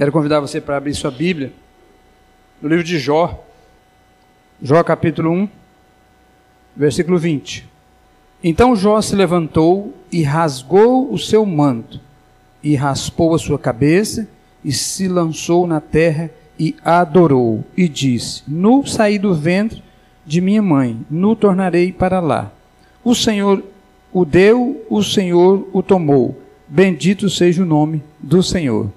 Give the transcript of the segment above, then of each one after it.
Quero convidar você para abrir sua Bíblia no livro de Jó. Jó capítulo 1, versículo 20. Então Jó se levantou e rasgou o seu manto, e raspou a sua cabeça, e se lançou na terra, e adorou, e disse: Nu saí do ventre de minha mãe, nu tornarei para lá. O Senhor o deu, o Senhor o tomou. Bendito seja o nome do Senhor.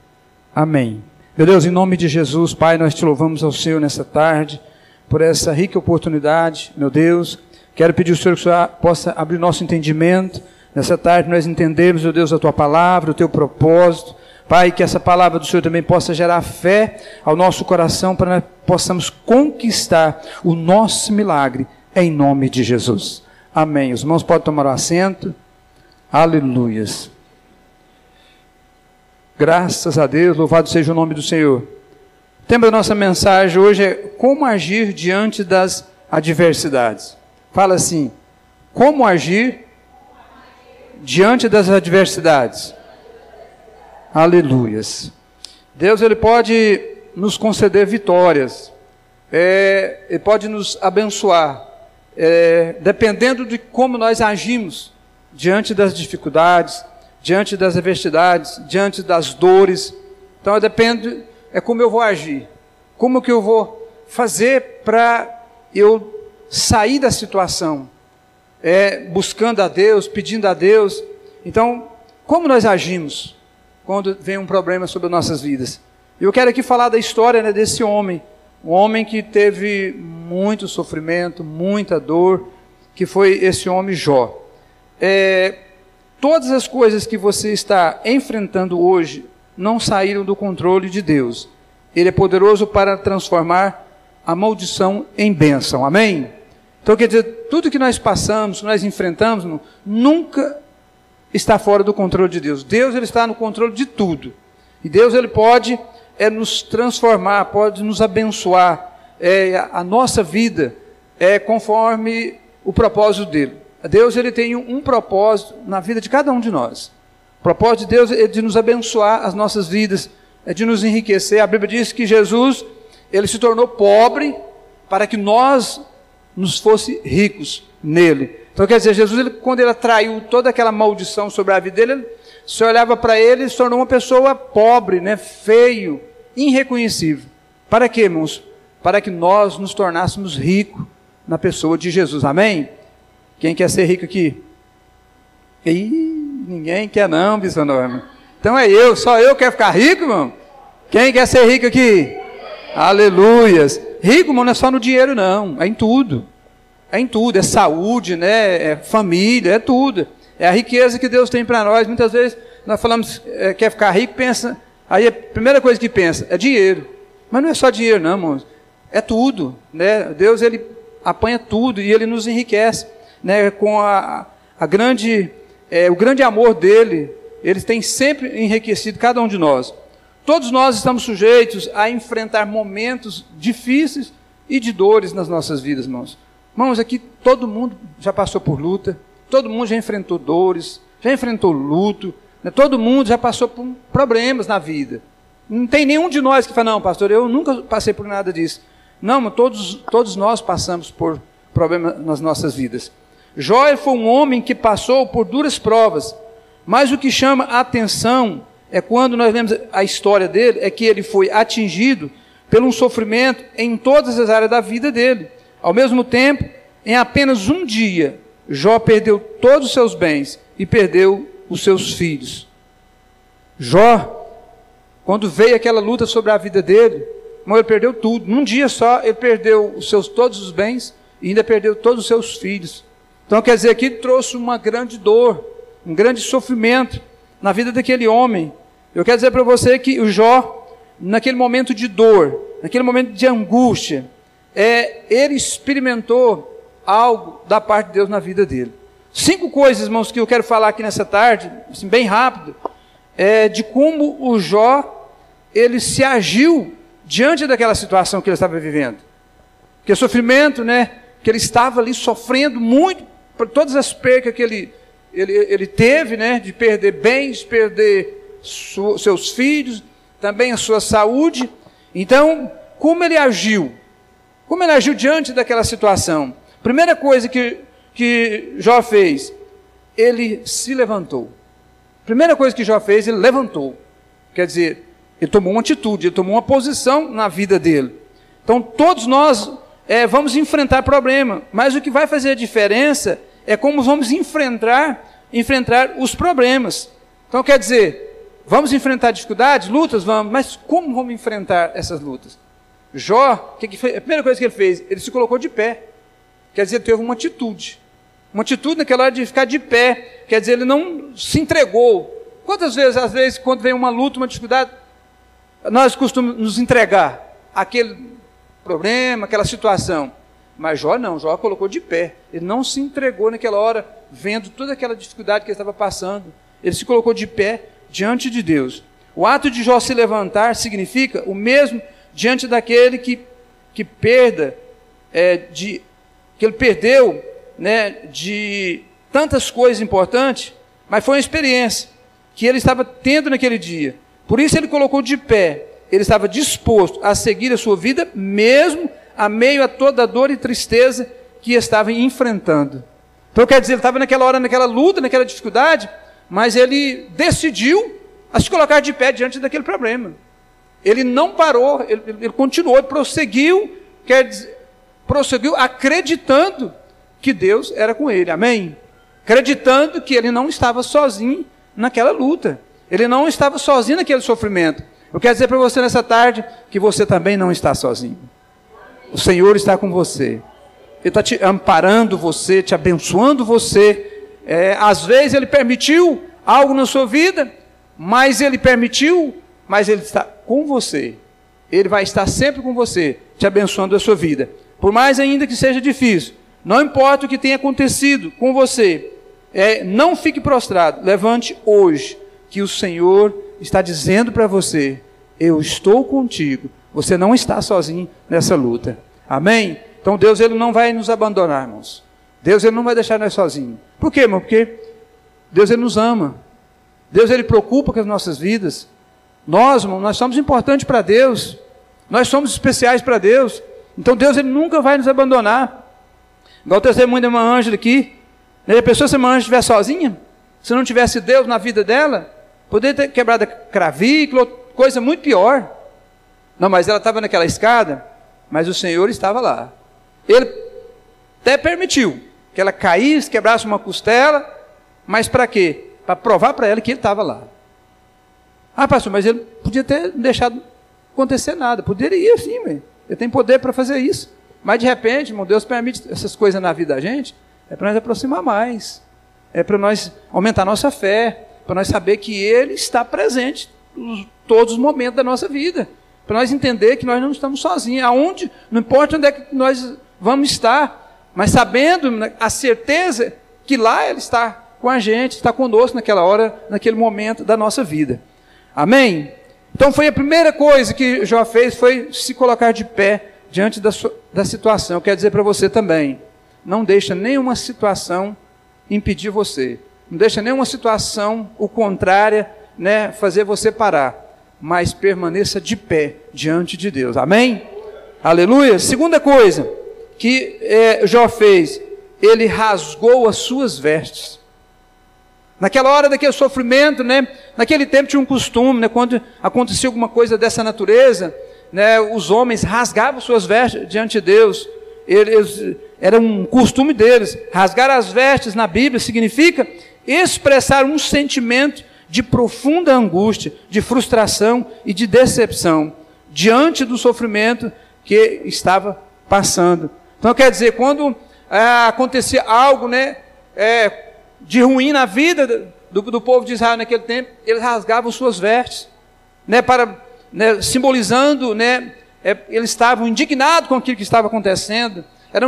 Amém. Meu Deus, em nome de Jesus, Pai, nós te louvamos ao Senhor nessa tarde, por essa rica oportunidade, meu Deus. Quero pedir ao Senhor que o Senhor possa abrir nosso entendimento. Nessa tarde nós entendemos, meu Deus, a Tua palavra, o Teu propósito. Pai, que essa palavra do Senhor também possa gerar fé ao nosso coração, para nós possamos conquistar o nosso milagre, em nome de Jesus. Amém. Os irmãos podem tomar o assento. Aleluias. Graças a Deus, louvado seja o nome do Senhor. O tema da nossa mensagem hoje é como agir diante das adversidades. Fala assim: como agir diante das adversidades? Aleluias. Deus, Ele pode nos conceder vitórias, Ele pode nos abençoar, dependendo de como nós agimos diante das dificuldades, diante das adversidades, diante das dores. Então depende, como eu vou agir, como que eu vou fazer para eu sair da situação, buscando a Deus, pedindo a Deus. Então, como nós agimos quando vem um problema sobre as nossas vidas? Eu quero aqui falar da história, desse homem, um homem que teve muito sofrimento, muita dor, que foi esse homem Jó. Todas as coisas que você está enfrentando hoje não saíram do controle de Deus. Ele é poderoso para transformar a maldição em bênção. Amém? Então quer dizer, tudo que nós passamos, que nós enfrentamos, nunca está fora do controle de Deus. Deus, Ele está no controle de tudo. E Deus, Ele pode nos transformar, pode nos abençoar. A nossa vida conforme o propósito dEle. Deus, Ele tem um propósito na vida de cada um de nós. O propósito de Deus é de nos abençoar as nossas vidas, é de nos enriquecer. A Bíblia diz que Jesus, Ele se tornou pobre para que nós nos fosse ricos nele. Então quer dizer, Jesus, quando Ele atraiu toda aquela maldição sobre a vida dele, você olhava para Ele e se tornou uma pessoa pobre, feio, irreconhecível. Para quê, irmãos? Para que nós nos tornássemos ricos na pessoa de Jesus. Amém? Quem quer ser rico aqui? Ninguém quer não, bispo Norma. Então só eu quero ficar rico, irmão? Quem quer ser rico aqui? Aleluias. Rico, irmão, não é só no dinheiro não, é em tudo. É em tudo, é saúde, é família, é tudo. É a riqueza que Deus tem para nós. Muitas vezes nós falamos, quer ficar rico, pensa, aí a primeira coisa que pensa é dinheiro. Mas não é só dinheiro não, irmãos. É tudo, Deus, Ele apanha tudo e Ele nos enriquece. Com o grande amor dele, Ele tem sempre enriquecido cada um de nós. Todos nós estamos sujeitos a enfrentar momentos difíceis e de dores nas nossas vidas, irmãos. Irmãos, aqui todo mundo já passou por luta, todo mundo já enfrentou dores, já enfrentou luto, todo mundo já passou por problemas na vida. Não tem nenhum de nós que fala: não, pastor, eu nunca passei por nada disso. Não, todos nós passamos por problemas nas nossas vidas. Jó foi um homem que passou por duras provas, mas o que chama a atenção quando nós lemos a história dele, que ele foi atingido por um sofrimento em todas as áreas da vida dele. Ao mesmo tempo, em apenas um dia, Jó perdeu todos os seus bens e perdeu os seus filhos. Jó, quando veio aquela luta sobre a vida dele, ele perdeu tudo. Num dia só, ele perdeu todos os bens e ainda perdeu todos os seus filhos. Então quer dizer que ele trouxe uma grande dor, um grande sofrimento na vida daquele homem. Eu quero dizer para você que o Jó, naquele momento de dor, naquele momento de angústia, ele experimentou algo da parte de Deus na vida dele. 5 coisas, irmãos, que eu quero falar aqui nessa tarde, assim, bem rápido, de como o Jó, ele se agiu diante daquela situação que ele estava vivendo. Porque o sofrimento, que ele estava ali sofrendo muito, por todas as percas que ele teve, de perder bens, perder seus filhos. também a sua saúde. Então, como ele agiu? Como ele agiu diante daquela situação? Primeira coisa que Jó fez, ele se levantou. Primeira coisa que Jó fez, ele levantou. Quer dizer, ele tomou uma atitude, ele tomou uma posição na vida dele. Então, todos nós vamos enfrentar problema, mas o que vai fazer a diferença é como vamos enfrentar os problemas. Então, quer dizer, vamos enfrentar dificuldades, lutas? Vamos, mas como vamos enfrentar essas lutas? Jó, que fez? A primeira coisa que ele fez, ele se colocou de pé. Quer dizer, ele teve uma atitude naquela hora de ficar de pé, quer dizer, ele não se entregou. Quantas vezes, às vezes, quando vem uma luta, uma dificuldade, nós costumamos nos entregar àquele problema, aquela situação. Mas Jó não, Jó colocou de pé, ele não se entregou naquela hora, vendo toda aquela dificuldade que ele estava passando, ele se colocou de pé diante de Deus. O ato de Jó se levantar significa o mesmo diante daquele que ele perdeu, né, de tantas coisas importantes, mas foi uma experiência que ele estava tendo naquele dia. Por isso ele colocou de pé, ele estava disposto a seguir a sua vida, mesmo a meio a toda a dor e tristeza que estava enfrentando. Então quer dizer, ele estava naquela hora, naquela luta, naquela dificuldade, mas ele decidiu a se colocar de pé diante daquele problema. Ele não parou, ele continuou, ele prosseguiu, prosseguiu acreditando que Deus era com ele, amém? Acreditando que ele não estava sozinho naquela luta, ele não estava sozinho naquele sofrimento. Eu quero dizer para você nessa tarde que você também não está sozinho. O Senhor está com você, Ele está te amparando você, te abençoando você. Às vezes Ele permitiu algo na sua vida, mas Ele está com você. Ele vai estar sempre com você, te abençoando a sua vida. Por mais ainda que seja difícil, não importa o que tenha acontecido com você, não fique prostrado, levante hoje, que o Senhor está dizendo para você, eu estou contigo, você não está sozinho nessa luta, amém? Então Deus, Ele não vai nos abandonar, irmãos, Deus, Ele não vai deixar nós sozinhos. Por quê, irmão? Porque Deus, Ele nos ama, Deus, Ele preocupa com as nossas vidas. Nós, irmão, nós somos importantes para Deus, nós somos especiais para Deus, então Deus, Ele nunca vai nos abandonar. Igual o testemunho da irmã Ângela aqui, né? A pessoa, se a irmã Ângela estiver sozinha, se não tivesse Deus na vida dela, poderia ter quebrado a clavícula, coisa muito pior. Não, mas ela estava naquela escada, mas o Senhor estava lá. Ele até permitiu que ela caísse, quebrasse uma costela, mas para quê? Para provar para ela que Ele estava lá. Ah, pastor, mas Ele podia ter deixado acontecer nada, poderia sim, mas Ele tem poder para fazer isso. Mas de repente, irmão, Deus permite essas coisas na vida da gente, para nós aproximar mais, para nós aumentar a nossa fé, para nós saber que Ele está presente em todos os momentos da nossa vida, para nós entender que nós não estamos sozinhos, não importa onde é que nós vamos estar, mas sabendo a certeza que lá Ele está com a gente, está conosco naquela hora, naquele momento da nossa vida, amém? Então foi a primeira coisa que Jó fez, foi se colocar de pé diante da situação. Eu quero dizer para você também, não deixa nenhuma situação impedir você, não deixa nenhuma situação, o contrário, né, fazer você parar, mas permaneça de pé diante de Deus, amém? Aleluia. Segunda coisa que Jó fez, ele rasgou as suas vestes. Naquela hora daquele sofrimento, né, naquele tempo tinha um costume, né, quando acontecia alguma coisa dessa natureza, né, os homens rasgavam suas vestes diante de Deus. Era um costume deles. Rasgar as vestes na Bíblia significa expressar um sentimento de profunda angústia, de frustração e de decepção diante do sofrimento que estava passando. Então quer dizer, quando acontecia algo, né, de ruim na vida do povo de Israel naquele tempo, eles rasgavam suas vestes, né, simbolizando, né, eles estavam indignados com aquilo que estava acontecendo. Era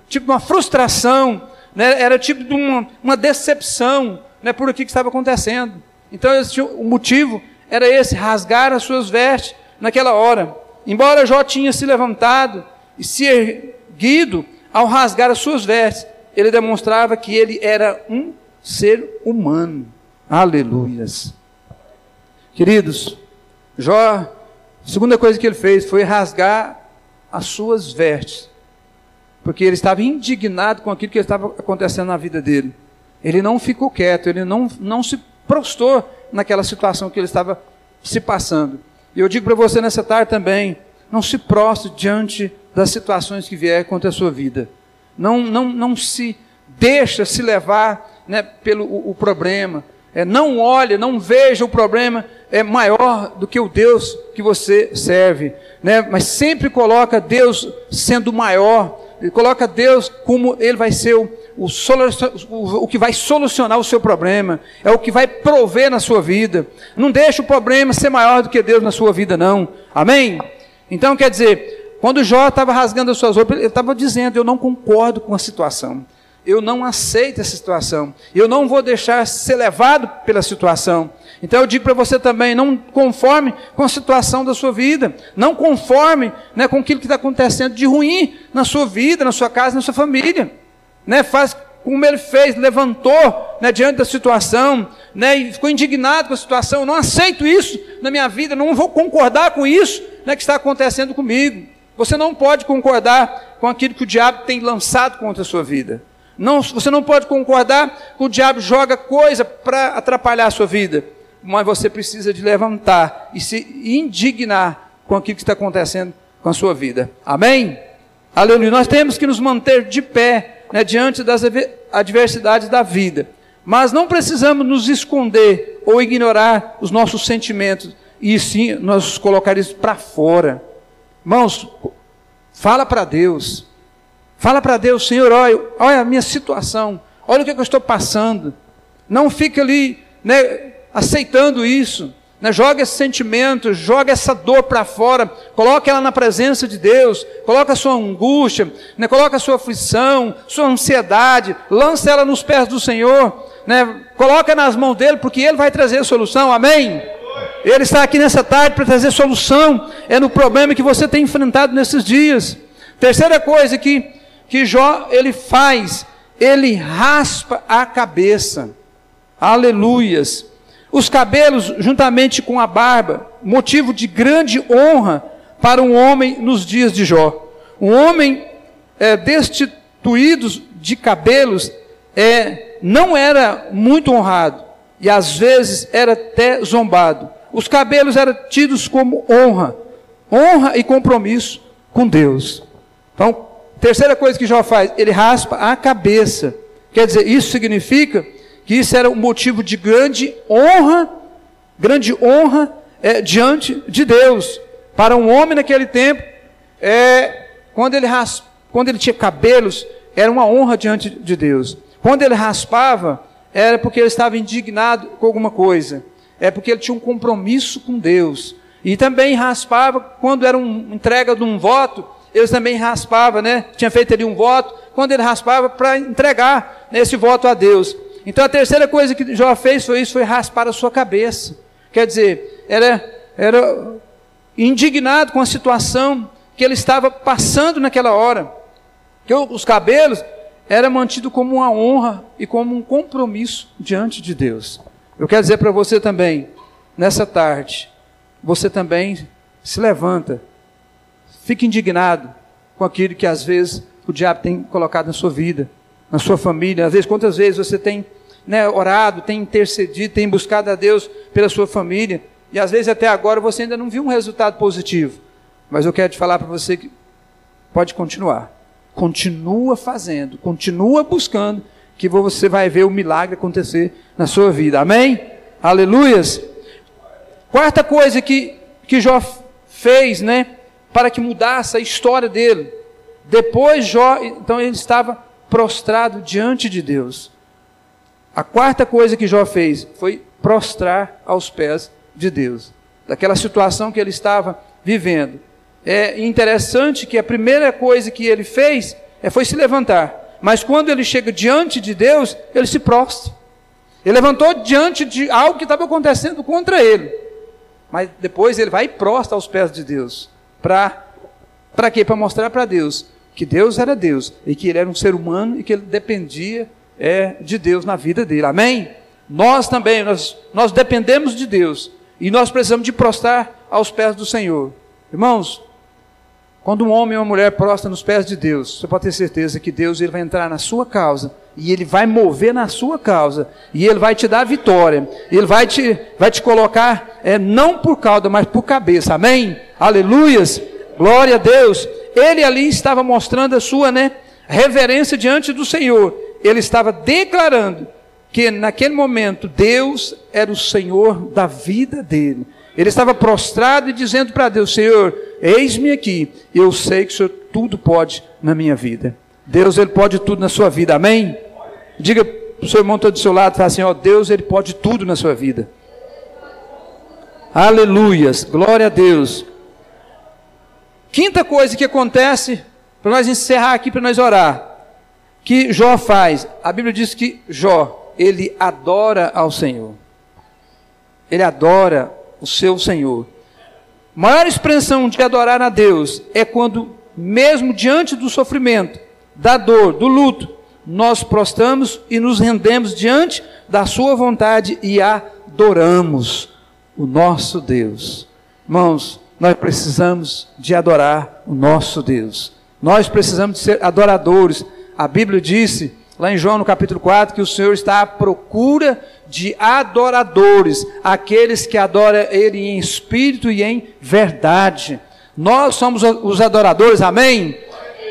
tipo de uma frustração, né, era tipo de uma decepção, né, por aquilo que estava acontecendo. Então o motivo era esse, rasgar as suas vestes naquela hora. Embora Jó tinha se levantado e se erguido, ao rasgar as suas vestes, ele demonstrava que ele era um ser humano. Aleluias. Queridos, Jó, a segunda coisa que ele fez foi rasgar as suas vestes, porque ele estava indignado com aquilo que estava acontecendo na vida dele. Ele não ficou quieto, ele não se prostrou naquela situação que ele estava se passando. E eu digo para você nessa tarde também, não se prostre diante das situações que vier contra a sua vida. Não se deixa se levar, né, pelo o problema. Não olhe, não veja o problema maior do que o Deus que você serve, né? Mas sempre coloca Deus sendo maior, coloca Deus como Ele vai ser o que vai solucionar o seu problema, é o que vai prover na sua vida. Não deixa o problema ser maior do que Deus na sua vida, não. Amém? Então, quer dizer, quando Jó estava rasgando as suas roupas, ele estava dizendo: eu não concordo com a situação, eu não aceito essa situação, eu não vou deixar ser levado pela situação. Então eu digo para você também, não conforme com a situação da sua vida, não conforme, né, com aquilo que está acontecendo de ruim na sua vida, na sua casa, na sua família, né? Faz como ele fez, levantou, né, diante da situação, né, e ficou indignado com a situação. Eu não aceito isso na minha vida, não vou concordar com isso, né, que está acontecendo comigo. Você não pode concordar com aquilo que o diabo tem lançado contra a sua vida. Não, você não pode concordar que o diabo joga coisa para atrapalhar a sua vida, mas você precisa de levantar e se indignar com aquilo que está acontecendo com a sua vida. Amém? Aleluia. Nós temos que nos manter de pé, né, diante das adversidades da vida, mas não precisamos nos esconder ou ignorar os nossos sentimentos, e sim nós colocar isso para fora. Irmãos, fala para Deus. Fala para Deus: Senhor, olha a minha situação, olha o que eu estou passando. Não fica ali, né, aceitando isso, né? Joga esse sentimento, joga essa dor para fora, coloca ela na presença de Deus, coloca a sua angústia, né? Coloca a sua aflição, sua ansiedade, lança ela nos pés do Senhor, né? Coloca nas mãos dele, porque Ele vai trazer a solução. Amém? Ele está aqui nessa tarde para trazer solução, no problema que você tem enfrentado nesses dias. Terceira coisa que Jó ele faz, ele raspa a cabeça. Aleluias. Os cabelos juntamente com a barba, motivo de grande honra para um homem nos dias de Jó. Um homem destituído de cabelos não era muito honrado, e às vezes era até zombado. Os cabelos eram tidos como honra e compromisso com Deus. Então, terceira coisa que Jó faz, ele raspa a cabeça. Quer dizer, isso significa que isso era um motivo de grande honra diante de Deus. Para um homem naquele tempo, quando ele tinha cabelos, era uma honra diante de Deus. Quando ele raspava, era porque ele estava indignado com alguma coisa, porque ele tinha um compromisso com Deus. E também raspava quando era uma entrega de um voto. Eles também raspavam, né? Tinha feito ali um voto, quando ele raspava para entregar, né, esse voto a Deus. Então a terceira coisa que Jó fez foi raspar a sua cabeça. Quer dizer, era indignado com a situação que ele estava passando naquela hora. Que os cabelos eram mantidos como uma honra e como um compromisso diante de Deus. Eu quero dizer para você também, nessa tarde, você também se levanta. Fique indignado com aquilo que às vezes o diabo tem colocado na sua vida, na sua família. Às vezes, quantas vezes você tem, né, orado, tem intercedido, tem buscado a Deus pela sua família, e às vezes até agora você ainda não viu um resultado positivo. Mas eu quero te falar para você que pode continuar. Continua fazendo, continua buscando, que você vai ver o milagre acontecer na sua vida. Amém? Aleluias. Quarta coisa que Jó fez, né, para que mudasse a história dele. Depois Jó, então ele estava prostrado diante de Deus. A quarta coisa que Jó fez foi prostrar aos pés de Deus, daquela situação que ele estava vivendo. É interessante que a primeira coisa que ele fez foi se levantar, mas quando ele chega diante de Deus, ele se prostra. Ele levantou diante de algo que estava acontecendo contra ele, mas depois ele vai e prostra aos pés de Deus. Para quê? Para mostrar para Deus que Deus era Deus e que ele era um ser humano e que ele dependia de Deus na vida dele. Amém? Nós também, nós dependemos de Deus E nós precisamos de prostrar aos pés do Senhor. Irmãos, quando um homem ou uma mulher prostra nos pés de Deus, você pode ter certeza que Deus ele vai entrar na sua causa, e Ele vai mover na sua causa, e Ele vai te dar vitória, Ele vai te colocar, não por cauda, mas por cabeça, amém? Aleluias, glória a Deus. Ele ali estava mostrando a sua reverência diante do Senhor, ele estava declarando que naquele momento Deus era o Senhor da vida dele. Ele estava prostrado e dizendo para Deus: Senhor, eis-me aqui, eu sei que o Senhor tudo pode na minha vida. Deus, Ele pode tudo na sua vida, amém? Diga para o seu irmão que está do seu lado, fala assim: ó, Deus, Ele pode tudo na sua vida. Aleluias, glória a Deus. Quinta coisa que acontece, para nós encerrar aqui, para nós orar, que Jó faz. A Bíblia diz que Jó, ele adora ao Senhor. Ele adora o seu Senhor. A maior expressão de adorar a Deus é quando, mesmo diante do sofrimento, da dor, do luto, nós prostramos e nos rendemos diante da sua vontade e adoramos o nosso Deus. Irmãos, nós precisamos de adorar o nosso Deus. Nós precisamos de ser adoradores. A Bíblia disse, lá em João no capítulo 4, que o Senhor está à procura de adoradores, aqueles que adoram Ele em espírito e em verdade. Nós somos os adoradores, amém?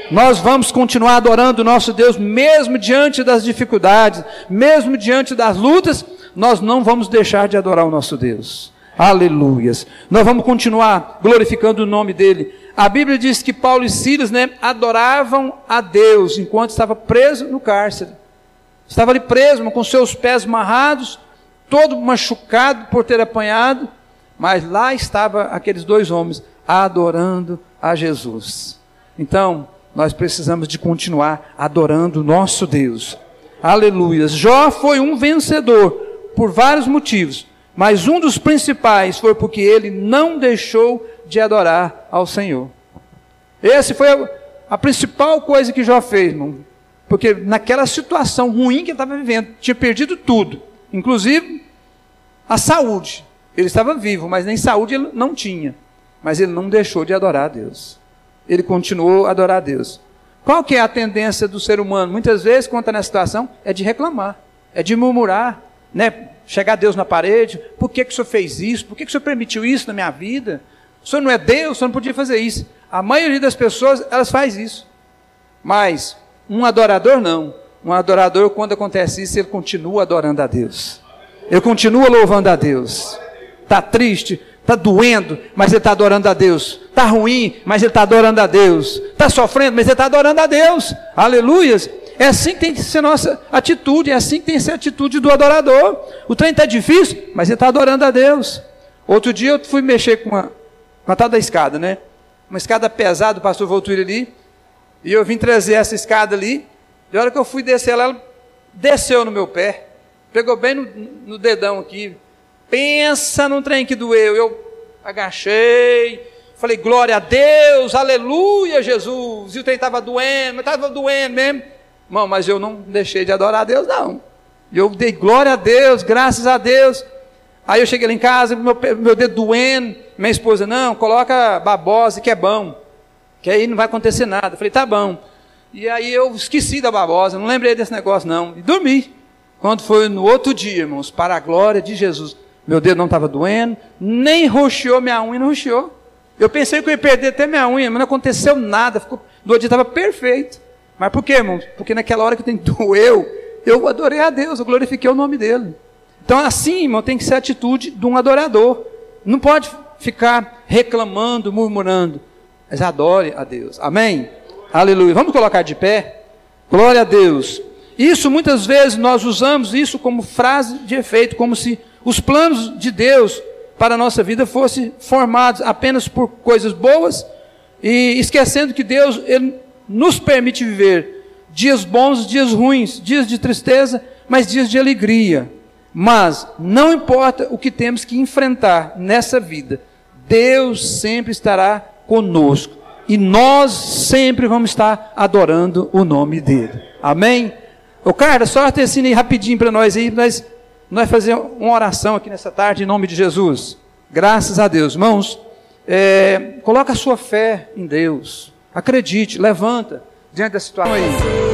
Nós vamos continuar adorando o nosso Deus, mesmo diante das dificuldades, mesmo diante das lutas, nós não vamos deixar de adorar o nosso Deus. Aleluias. Nós vamos continuar glorificando o nome dEle. A Bíblia diz que Paulo e Silas, adoravam a Deus, enquanto estava preso no cárcere. Estava ali preso, com seus pés amarrados, todo machucado por ter apanhado, mas lá estavam aqueles dois homens, adorando a Jesus. Então, nós precisamos de continuar adorando o nosso Deus. Aleluia. Jó foi um vencedor, por vários motivos, mas um dos principais foi porque ele não deixou de adorar ao Senhor. Essa foi a principal coisa que Jó fez, irmão. Porque naquela situação ruim que ele estava vivendo, tinha perdido tudo, inclusive a saúde. Ele estava vivo, mas nem saúde ele não tinha. Mas ele não deixou de adorar a Deus. Ele continuou a adorar a Deus. Qual que é a tendência do ser humano? Muitas vezes, quando está nessa situação, é de reclamar, é de murmurar, chegar a Deus na parede. Por que o Senhor fez isso? Por que o Senhor permitiu isso na minha vida? O Senhor não é Deus, o Senhor não podia fazer isso. A maioria das pessoas, elas faz isso. Mas um adorador não. Um adorador, quando acontece isso, ele continua adorando a Deus. Ele continua louvando a Deus. Está triste, está doendo, mas ele está adorando a Deus. Está ruim, mas ele está adorando a Deus. Está sofrendo, mas ele está adorando a Deus. Aleluias. É assim que tem que ser nossa atitude, é assim que tem que ser a atitude do adorador. O trem está difícil, mas ele está adorando a Deus. Outro dia eu fui mexer com a tal da escada, uma escada pesada, o pastor Voltúrio ali, e eu vim trazer essa escada ali, e a hora que eu fui descer ela desceu no meu pé, pegou bem no dedão aqui. Pensa num trem que doeu. Eu agachei, falei, glória a Deus, aleluia, Jesus. E o trem estava doendo, mas estava doendo mesmo. Irmão, mas eu não deixei de adorar a Deus, não. Eu dei glória a Deus, graças a Deus. Aí eu cheguei lá em casa, meu dedo doendo. Minha esposa, não, coloca babosa que é bom, que aí não vai acontecer nada. Eu falei, tá bom. E aí eu esqueci da babosa, não lembrei desse negócio não, e dormi. Quando foi no outro dia, irmãos, para a glória de Jesus, meu dedo não estava doendo, nem roxeou, minha unha não roxeou. Eu pensei que eu ia perder até minha unha, mas não aconteceu nada, no outro dia estava perfeito. Mas por quê, irmãos? Porque naquela hora que o trem doeu, eu adorei a Deus, eu glorifiquei o nome dele. Então assim, irmão, tem que ser a atitude de um adorador. Não pode ficar reclamando, murmurando, mas adore a Deus. Amém? Aleluia. Vamos colocar de pé? Glória a Deus. Isso muitas vezes nós usamos isso como frase de efeito, como se os planos de Deus para a nossa vida fossem formados apenas por coisas boas, e esquecendo que Deus ele nos permite viver dias bons, dias ruins, dias de tristeza, mas dias de alegria. Mas não importa o que temos que enfrentar nessa vida, Deus sempre estará conosco, e nós sempre vamos estar adorando o nome dele. Amém? Ô Carlos, só ensina aí rapidinho para nós aí, nós fazer uma oração aqui nessa tarde em nome de Jesus. Graças a Deus. Irmãos, coloca a sua fé em Deus. Acredite, levanta diante da situação aí.